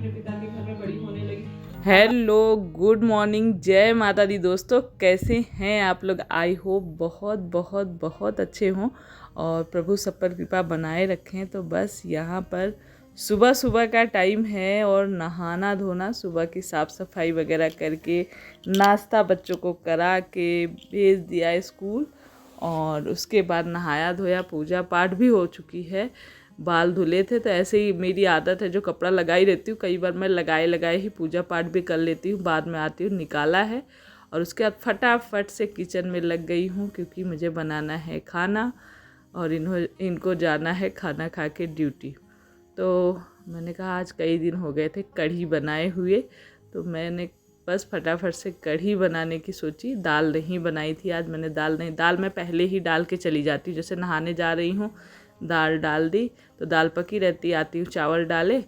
अपने पिता के घर में बड़ी होने लगी। हेलो, गुड मॉर्निंग, जय माता दी। दोस्तों, कैसे हैं आप लोग? आई होप बहुत बहुत बहुत अच्छे हों और प्रभु सब पर कृपा बनाए रखें। तो बस यहाँ पर सुबह सुबह का टाइम है और नहाना धोना, सुबह की साफ़ सफाई वगैरह करके नाश्ता बच्चों को करा के भेज दिया स्कूल। और उसके बाद नहाया धोया, पूजा पाठ भी हो चुकी है, बाल धुले थे। तो ऐसे ही मेरी आदत है, जो कपड़ा लगाई रहती हूँ, कई बार मैं लगाए लगाए ही पूजा पाठ भी कर लेती हूँ, बाद में आती हूँ, निकाला है और उसके बाद फटाफट से किचन में लग गई हूँ, क्योंकि मुझे बनाना है खाना और इनको जाना है खाना खा के ड्यूटी। तो मैंने कहा आज कई दिन हो गए थे कढ़ी बनाए हुए, तो मैंने बस फटाफट से कढ़ी बनाने की सोची। दाल नहीं बनाई थी आज मैंने, दाल मैं पहले ही डाल के चली जाती हूँ। जैसे नहाने जा रही हूँ, दाल डाल दी तो दाल पकी रहती, आती हूँ चावल डाले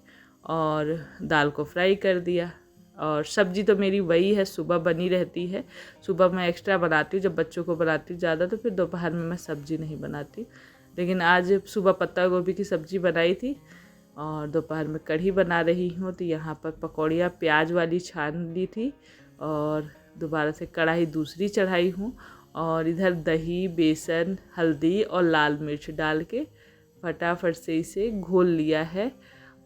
और दाल को फ्राई कर दिया। और सब्ज़ी तो मेरी वही है, सुबह बनी रहती है। सुबह मैं एक्स्ट्रा बनाती हूँ, जब बच्चों को बनाती हूँ ज़्यादा, तो फिर दोपहर में मैं सब्ज़ी नहीं बनाती। लेकिन आज सुबह पत्ता गोभी की सब्ज़ी बनाई थी और दोपहर में कढ़ी बना रही हूँ। तो यहाँ पर पकौड़ियाँ प्याज वाली छान ली थी और दोबारा से कढ़ाई दूसरी चढ़ाई हूँ और इधर दही, बेसन, हल्दी और लाल मिर्च डाल के फटाफट से इसे घोल लिया है।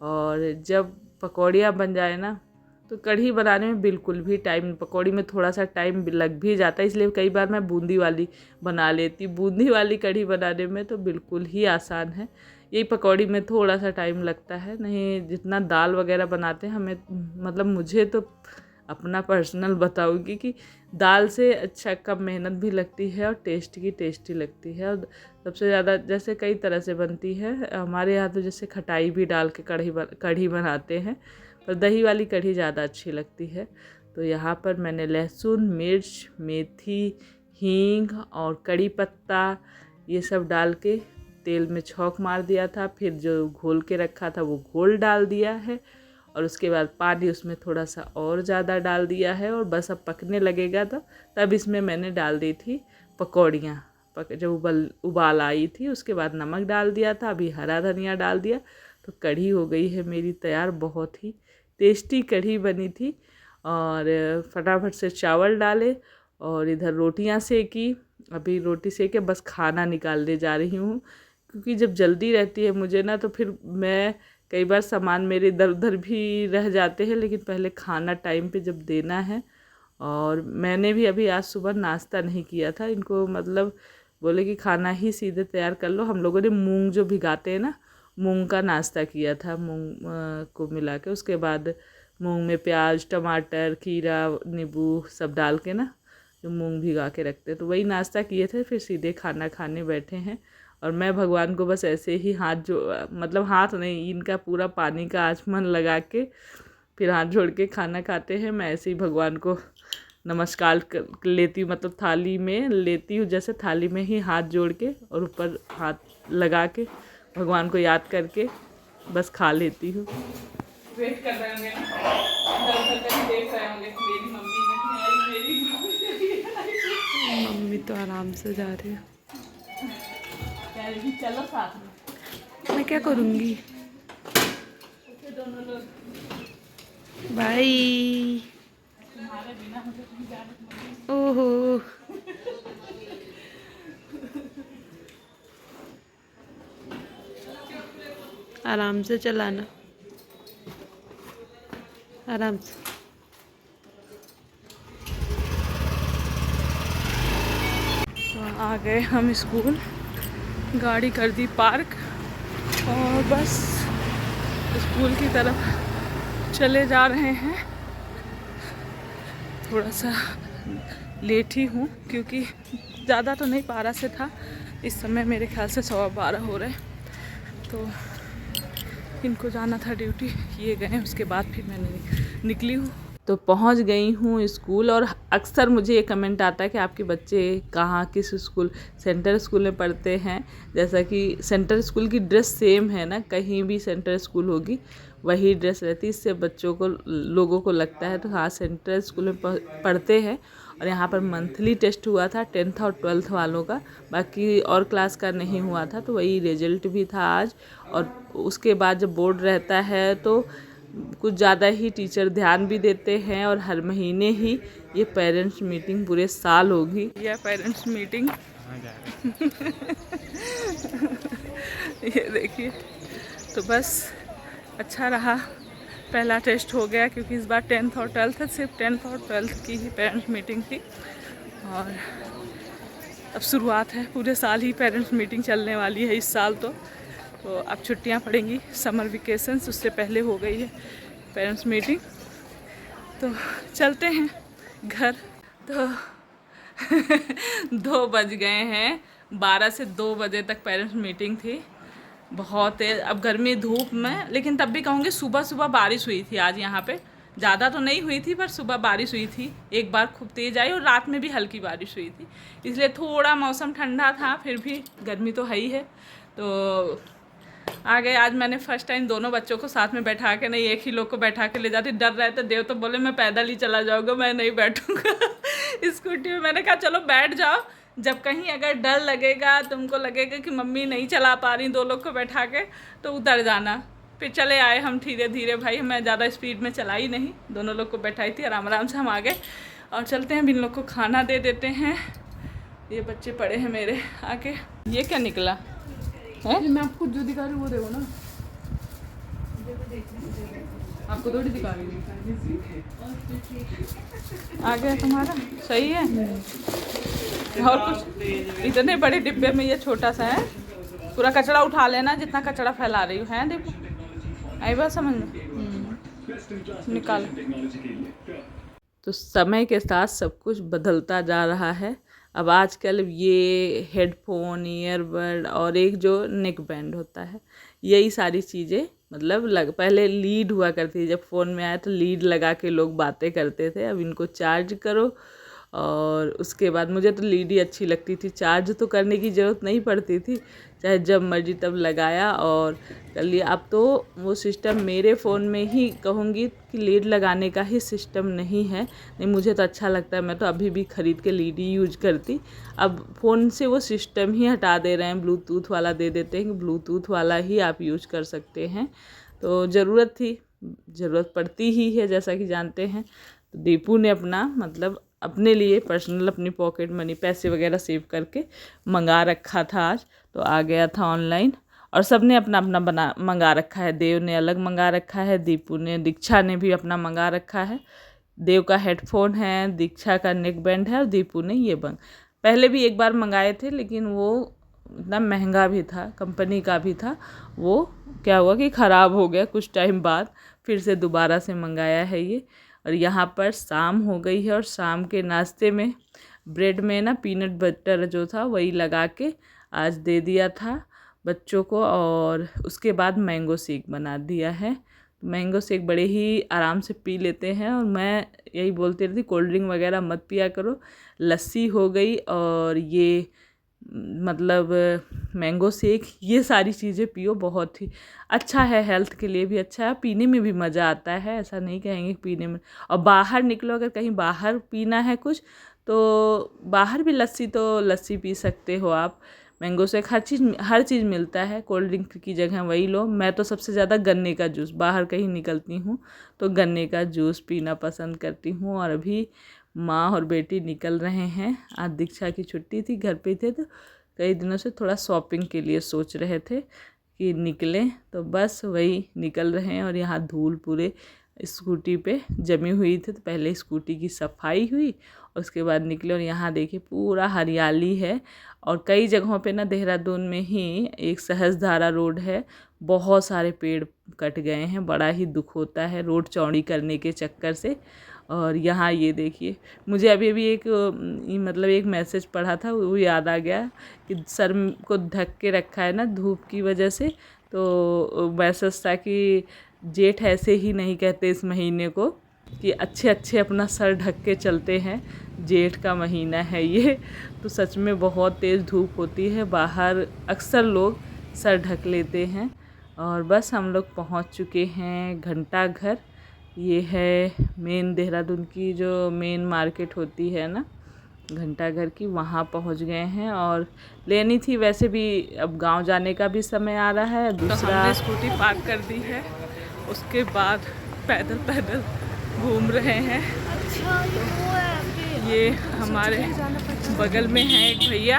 और जब पकौड़ियाँ बन जाए ना, तो कढ़ी बनाने में बिल्कुल भी टाइम, पकौड़ी में थोड़ा सा टाइम लग भी जाता है, इसलिए कई बार मैं बूंदी वाली बना लेती। बूंदी वाली कढ़ी बनाने में तो बिल्कुल ही आसान है, यही पकौड़ी में थोड़ा सा टाइम लगता है। नहीं जितना दाल वगैरह बनाते हैं हमें, मतलब मुझे तो अपना पर्सनल बताऊंगी कि दाल से अच्छा कम मेहनत भी लगती है और टेस्टी लगती है। और सबसे ज़्यादा जैसे कई तरह से बनती है हमारे यहाँ, तो जैसे खटाई भी डाल के कढ़ी बनाते हैं, पर दही वाली कढ़ी ज़्यादा अच्छी लगती है। तो यहाँ पर मैंने लहसुन, मिर्च, मेथी, हींग और कड़ी पत्ता ये सब डाल के तेल में छौंक मार दिया था। फिर जो घोल के रखा था वो घोल डाल दिया है और उसके बाद पानी उसमें थोड़ा सा और ज़्यादा डाल दिया है और बस अब पकने लगेगा। तब इसमें मैंने डाल दी थी पकौड़ियाँ। जब उबाल आई थी उसके बाद नमक डाल दिया था, अभी हरा धनिया डाल दिया, तो कढ़ी हो गई है मेरी तैयार। बहुत ही टेस्टी कढ़ी बनी थी। और फटाफट से चावल डाले और इधर रोटियां सेकी। अभी रोटी सेके बस खाना निकालने जा रही हूँ, क्योंकि जब जल्दी रहती है मुझे ना, तो फिर मैं कई बार सामान मेरे इधर उधर भी रह जाते हैं, लेकिन पहले खाना टाइम पे जब देना है। और मैंने भी अभी आज सुबह नाश्ता नहीं किया था, इनको मतलब बोले कि खाना ही सीधे तैयार कर लो। हम लोगों ने मूंग जो भिगाते हैं ना, मूंग का नाश्ता किया था, मूंग को मिला के। उसके बाद मूंग में प्याज, टमाटर, खीरा, नींबू सब डाल के ना, जो मूंग भिगा के रखते हैं, तो वही नाश्ता किए थे। फिर सीधे खाना खाने बैठे हैं और मैं भगवान को बस ऐसे ही मतलब हाथ नहीं, इनका पूरा पानी का आचमन लगा के फिर हाथ जोड़ के खाना खाते हैं। मैं ऐसे ही भगवान को नमस्कार लेती हूँ, मतलब थाली में लेती हूँ, जैसे थाली में ही हाथ जोड़ के और ऊपर हाथ लगा के भगवान को याद करके बस खा लेती हूँ। वेट कर रहे होंगे ना, देख रहे होंगे मेरी मम्मी नहीं आई, मेरी मम्मी तो आराम से जा रही है। चलो साथ में, मैं क्या करूँगी? दोनों लोग बाय। ओहो, आराम से चलाना, आराम से। तो आ गए हम स्कूल, गाड़ी कर दी पार्क और बस स्कूल की तरफ चले जा रहे हैं। थोड़ा सा लेट ही हूँ, क्योंकि ज़्यादा तो नहीं, 12 से था, इस समय मेरे ख्याल से 12:15 हो रहे। तो इनको जाना था ड्यूटी, ये गए, उसके बाद फिर मैंने निकली हूँ। तो पहुँच गई हूँ स्कूल। और अक्सर मुझे ये कमेंट आता है कि आपके बच्चे कहाँ, किस स्कूल, सेंटर स्कूल में पढ़ते हैं। जैसा कि सेंटर स्कूल की ड्रेस सेम है ना, कहीं भी सेंटर स्कूल होगी वही ड्रेस रहती है, इससे बच्चों को, लोगों को लगता है तो हाँ सेंटर स्कूल में पढ़ते हैं। और यहाँ पर मंथली टेस्ट हुआ था 10th और 12th वालों का, बाकी और क्लास का नहीं हुआ था। तो वही रिजल्ट भी था आज। और उसके बाद जब बोर्ड रहता है तो कुछ ज़्यादा ही टीचर ध्यान भी देते हैं और हर महीने ही ये पेरेंट्स मीटिंग पूरे साल होगी। यह पेरेंट्स मीटिंग ये देखिए, तो बस अच्छा रहा। पहला टेस्ट हो गया क्योंकि इस बार 10th और 12th है, सिर्फ 10th और 12th की ही पेरेंट्स मीटिंग थी और अब शुरुआत है। पूरे साल ही पेरेंट्स मीटिंग चलने वाली है इस साल तो अब छुट्टियां पड़ेंगी, समर वेकेशंस उससे पहले हो गई है पेरेंट्स मीटिंग। तो चलते हैं घर। तो 2 बज गए हैं, 12 से 2 बजे तक पेरेंट्स मीटिंग थी। बहुत तेज अब गर्मी धूप में, लेकिन तब भी कहूँगी सुबह सुबह बारिश हुई थी आज यहाँ पे। ज़्यादा तो नहीं हुई थी पर सुबह बारिश हुई थी, एक बार खूब तेज़ आई और रात में भी हल्की बारिश हुई थी, इसलिए थोड़ा मौसम ठंडा था। फिर भी गर्मी तो है ही है। तो आ गए। आज मैंने फर्स्ट टाइम दोनों बच्चों को साथ में बैठा के, नहीं एक ही लोग को बैठा के ले जाती, डर रहे थे। देव तो बोले मैं पैदल ही चला जाऊँगा, मैं नहीं बैठूँगा स्कूटी में। मैंने कहा चलो बैठ जाओ, जब कहीं अगर डर लगेगा, तुमको लगेगा कि मम्मी नहीं चला पा रही 2 लोग को बैठा के, तो उतर जाना। फिर चले आए हम धीरे धीरे। भाई मैं ज़्यादा स्पीड में चलाई नहीं, दोनों लोग को बैठाई थी, आराम आराम से हम आ गए। और चलते हैं, इन लोग को खाना दे देते हैं। ये बच्चे पड़े हैं मेरे आके। ये क्या निकला है? मैं आपको जो दिखा रही हूँ वो देखो ना, आपको थोड़ी दिखा रही हूँ। आ गया तुम्हारा, सही है। और कुछ इतने बड़े डिब्बे में ये छोटा सा है। पूरा कचरा उठा लेना, जितना कचरा फैला रही हूँ है। देखो आई बात समझ में, निकाल। तो समय के साथ सब कुछ बदलता जा रहा है। अब आजकल ये हेडफोन, ईयरबड और एक जो नेक बैंड होता है, यही सारी चीज़ें मतलब पहले लीड हुआ करती थी। जब फ़ोन में आया तो लीड लगा के लोग बातें करते थे। अब इनको चार्ज करो और उसके बाद, मुझे तो लीड ही अच्छी लगती थी, चार्ज तो करने की ज़रूरत नहीं पड़ती थी, चाहे जब मर्जी तब लगाया और कर लिया। अब तो वो सिस्टम मेरे फ़ोन में ही कहूँगी कि लीड लगाने का ही सिस्टम नहीं है। नहीं, मुझे तो अच्छा लगता है, मैं तो अभी भी ख़रीद के लीड ही यूज करती। अब फ़ोन से वो सिस्टम ही हटा दे रहे हैं, ब्लूटूथ वाला दे देते हैं कि ब्लूटूथ वाला ही आप यूज कर सकते हैं। तो ज़रूरत पड़ती ही है, जैसा कि जानते हैं। तो दीपू ने अपना मतलब अपने लिए पर्सनल अपनी पॉकेट मनी पैसे वगैरह सेव करके मंगा रखा था आज। तो आ गया था ऑनलाइन और सब ने अपना अपना मंगा रखा है। देव ने अलग मंगा रखा है, दीपू ने, दीक्षा ने भी अपना मंगा रखा है। देव का हेडफोन है, दीक्षा का नेक बैंड है और दीपू ने ये पहले भी एक बार मंगाए थे, लेकिन वो इतना महंगा भी था, कंपनी का भी था। वो क्या हुआ कि ख़राब हो गया कुछ टाइम बाद, फिर से दोबारा से मंगाया है ये। और यहाँ पर शाम हो गई है और शाम के नाश्ते में ब्रेड में ना पीनट बटर जो था वही लगा के आज दे दिया था बच्चों को। और उसके बाद मैंगो शेक बना दिया है। मैंगो शेक बड़े ही आराम से पी लेते हैं और मैं यही बोलती रहती, कोल्ड ड्रिंक वगैरह मत पिया करो। लस्सी हो गई और ये मतलब मैंगो शेक, ये सारी चीज़ें पियो, बहुत ही अच्छा है, हेल्थ के लिए भी अच्छा है, पीने में भी मज़ा आता है। ऐसा नहीं कहेंगे पीने में। और बाहर निकलो, अगर कहीं बाहर पीना है कुछ, तो बाहर भी लस्सी पी सकते हो आप। मैंगो शेक हर चीज़ मिलता है, कोल्ड ड्रिंक की जगह वही लो। मैं तो सबसे ज़्यादा गन्ने का जूस, बाहर कहीं निकलती हूँ तो गन्ने का जूस पीना पसंद करती हूँ। और अभी माँ और बेटी निकल रहे हैं। आज दीक्षा की छुट्टी थी, घर पे थे, तो कई दिनों से थोड़ा शॉपिंग के लिए सोच रहे थे कि निकलें, तो बस वही निकल रहे हैं। और यहाँ धूल पूरे स्कूटी पे जमी हुई थी, तो पहले स्कूटी की सफाई हुई और उसके बाद निकले। और यहाँ देखिए पूरा हरियाली है। और कई जगहों पे ना देहरादून में ही एक सहस्त्रधारा रोड है, बहुत सारे पेड़ कट गए हैं, बड़ा ही दुख होता है रोड चौड़ी करने के चक्कर से। और यहाँ ये देखिए, मुझे अभी एक मतलब एक मैसेज पढ़ा था, वो याद आ गया कि सर को ढक के रखा है ना धूप की वजह से। तो मैसेज था कि जेठ ऐसे ही नहीं कहते इस महीने को, कि अच्छे अच्छे अपना सर ढक के चलते हैं, जेठ का महीना है ये। तो सच में बहुत तेज़ धूप होती है बाहर, अक्सर लोग सर ढक लेते हैं। और बस हम लोग पहुंच चुके हैं घंटा घर। ये है मेन देहरादून की जो मेन मार्केट होती है ना घंटा घर की, वहाँ पहुँच गए हैं। और लेनी थी, वैसे भी अब गांव जाने का भी समय आ रहा है। दूसरा, तो हमने स्कूटी पार्क कर दी है उसके बाद पैदल पैदल घूम रहे हैं। अच्छा ये हमारे बगल में है एक भैया,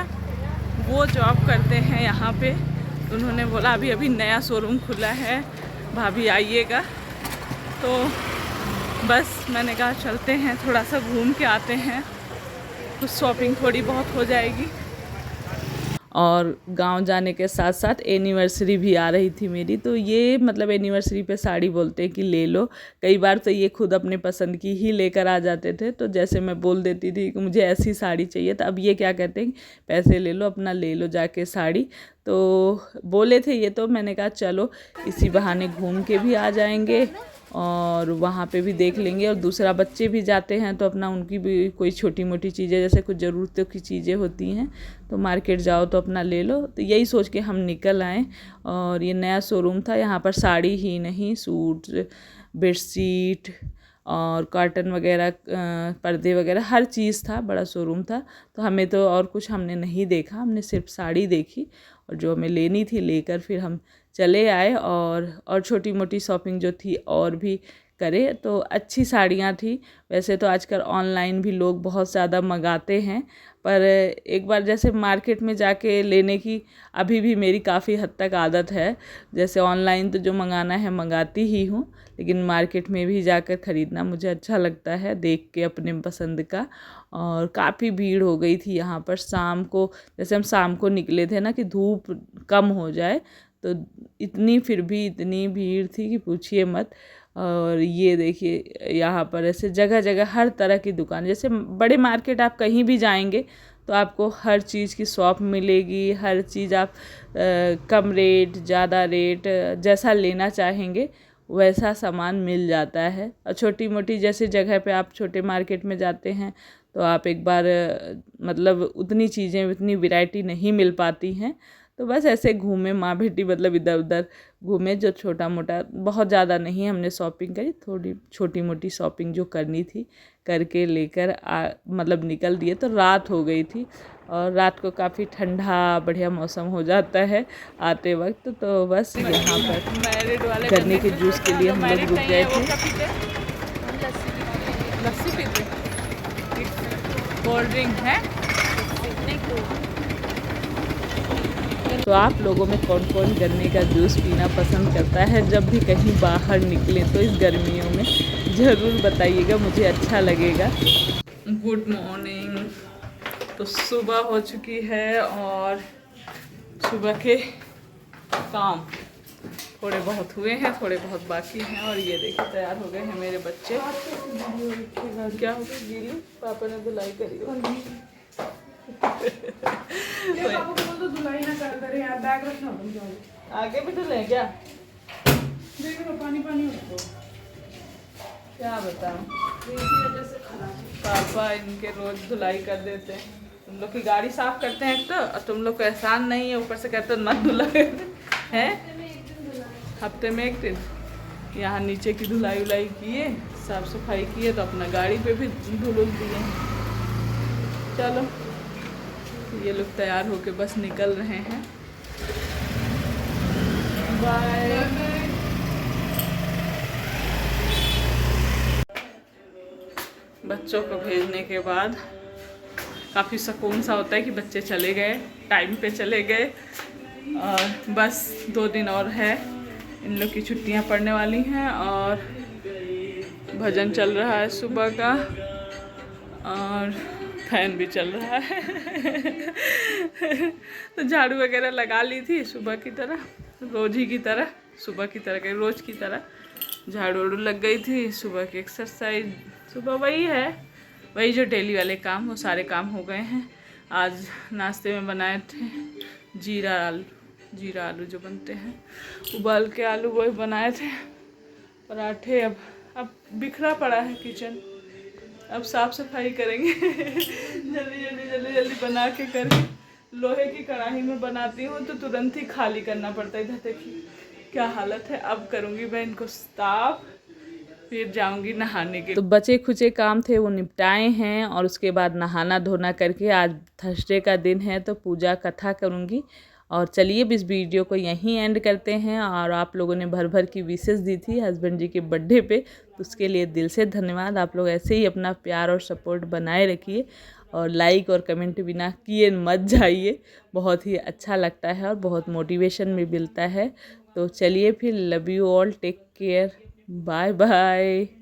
वो जॉब करते हैं यहाँ पे। उन्होंने बोला अभी अभी नया शोरूम खुला है, भाभी आइएगा। तो बस मैंने कहा चलते हैं, थोड़ा सा घूम के आते हैं, कुछ शॉपिंग थोड़ी बहुत हो जाएगी। और गांव जाने के साथ साथ एनिवर्सरी भी आ रही थी मेरी, तो ये मतलब एनिवर्सरी पे साड़ी बोलते हैं कि ले लो। कई बार तो ये खुद अपने पसंद की ही लेकर आ जाते थे, तो जैसे मैं बोल देती थी कि मुझे ऐसी साड़ी चाहिए, तो अब ये क्या कहते हैं, पैसे ले लो, अपना ले लो जाके साड़ी। तो बोले थे ये, तो मैंने कहा चलो इसी बहाने घूम के भी आ जाएंगे और वहाँ पे भी देख लेंगे। और दूसरा बच्चे भी जाते हैं तो अपना उनकी भी कोई छोटी मोटी चीज़ें, जैसे कुछ ज़रूरतों की चीज़ें होती हैं तो मार्केट जाओ तो अपना ले लो। तो यही सोच के हम निकल आए। और ये नया शोरूम था, यहाँ पर साड़ी ही नहीं, सूट, बेडशीट और कॉटन वगैरह, पर्दे वगैरह हर चीज़ था, बड़ा शोरूम था। तो हमें तो और कुछ हमने नहीं देखा, हमने सिर्फ साड़ी देखी और जो हमें लेनी थी लेकर फिर हम चले आए। और छोटी मोटी शॉपिंग जो थी और भी करे, तो अच्छी साड़ियाँ थी। वैसे तो आजकल ऑनलाइन भी लोग बहुत ज़्यादा मंगाते हैं, पर एक बार जैसे मार्केट में जाके लेने की अभी भी मेरी काफ़ी हद तक आदत है। जैसे ऑनलाइन तो जो मंगाना है मंगाती ही हूँ, लेकिन मार्केट में भी जाकर ख़रीदना मुझे अच्छा लगता है, देख के अपने पसंद का। और काफ़ी भीड़ हो गई थी यहाँ पर शाम को, जैसे हम शाम को निकले थे ना कि धूप कम हो जाए, तो इतनी फिर भी इतनी भीड़ थी कि पूछिए मत। और ये देखिए यहाँ पर ऐसे जगह जगह हर तरह की दुकान, जैसे बड़े मार्केट आप कहीं भी जाएंगे तो आपको हर चीज़ की शॉप मिलेगी, हर चीज़ आप कम रेट, ज़्यादा रेट, जैसा लेना चाहेंगे वैसा सामान मिल जाता है। और छोटी मोटी जैसे जगह पे आप छोटे मार्केट में जाते हैं तो आप एक बार मतलब उतनी चीज़ें, उतनी वैरायटी नहीं मिल पाती हैं। तो बस ऐसे घूमे माँ बेटी, मतलब इधर उधर घूमे, जो छोटा मोटा, बहुत ज़्यादा नहीं हमने शॉपिंग करी, थोड़ी छोटी मोटी शॉपिंग जो करनी थी करके लेकर मतलब निकल दिए। तो रात हो गई थी और रात को काफ़ी ठंडा बढ़िया मौसम हो जाता है आते वक्त। तो बस यहाँ पर गन्ने के जूस के लिए हम लोग रुक गए थे। लस्सी पीते, कोल्ड ड्रिंक है। तो आप लोगों में कौन कौन गन्ने का जूस पीना पसंद करता है जब भी कहीं बाहर निकलें, तो इस गर्मियों में ज़रूर बताइएगा, मुझे अच्छा लगेगा। Good morning. तो सुबह हो चुकी है और सुबह के काम थोड़े बहुत हुए हैं, थोड़े बहुत बाकी हैं। और ये देखिए तैयार हो गए हैं मेरे बच्चे। क्या हो गया गीली, पापा ने धुलाई करी हो। तो धुलाई ना कर यार, बैग रखना आगे भी धुले क्या, पानी पानी हो, क्या बताऊं, पापा इनके रोज धुलाई कर देते हैं। तुम लोग की गाड़ी साफ करते हैं तो, और तुम लोग को एहसान नहीं है, ऊपर से कहते मत धुलाई है। हफ्ते में एक दिन यहाँ नीचे की धुलाई उलाई किए, साफ सफाई किए, तो अपना गाड़ी पे भी धुल दिए। चलो ये लोग तैयार होके बस निकल रहे हैं। बाय। बच्चों को भेजने के बाद काफ़ी सुकून सा होता है कि बच्चे चले गए, टाइम पे चले गए। और बस 2 दिन और है, इन लोग की छुट्टियां पड़ने वाली हैं। और भजन चल रहा है सुबह का और फैन भी चल रहा है। तो झाड़ू वगैरह लगा ली थी सुबह की तरह, रोज ही की तरह, सुबह की तरह, रोज की तरह झाड़ू वाड़ू लग गई थी। सुबह की एक्सरसाइज, सुबह वही है, वही जो डेली वाले काम, वो सारे काम हो गए हैं। आज नाश्ते में बनाए थे जीरा आलू जो बनते हैं, उबाल के आलू, वही बनाए थे। पराठे, अब बिखरा पड़ा है किचन, अब साफ सफाई करेंगे। जल्दी बना के करके, लोहे की कढ़ाई में बनाती हूँ तो तुरंत ही खाली करना पड़ता है। इधर देखिए क्या हालत है। अब करूँगी मैं इनको साफ, फिर जाऊंगी नहाने के। तो बचे खुचे काम थे वो निपटाए हैं, और उसके बाद नहाना धोना करके आज थर्सडे का दिन है तो पूजा कथा करूँगी। और चलिए अब इस वीडियो को यहीं एंड करते हैं। और आप लोगों ने भर भर की विशेस दी थी हस्बैंड जी के बर्थडे पे, तो उसके लिए दिल से धन्यवाद। आप लोग ऐसे ही अपना प्यार और सपोर्ट बनाए रखिए और लाइक और कमेंट बिना किए मत जाइए, बहुत ही अच्छा लगता है और बहुत मोटिवेशन भी मिलता है। तो चलिए फिर, love you all, take care, bye bye.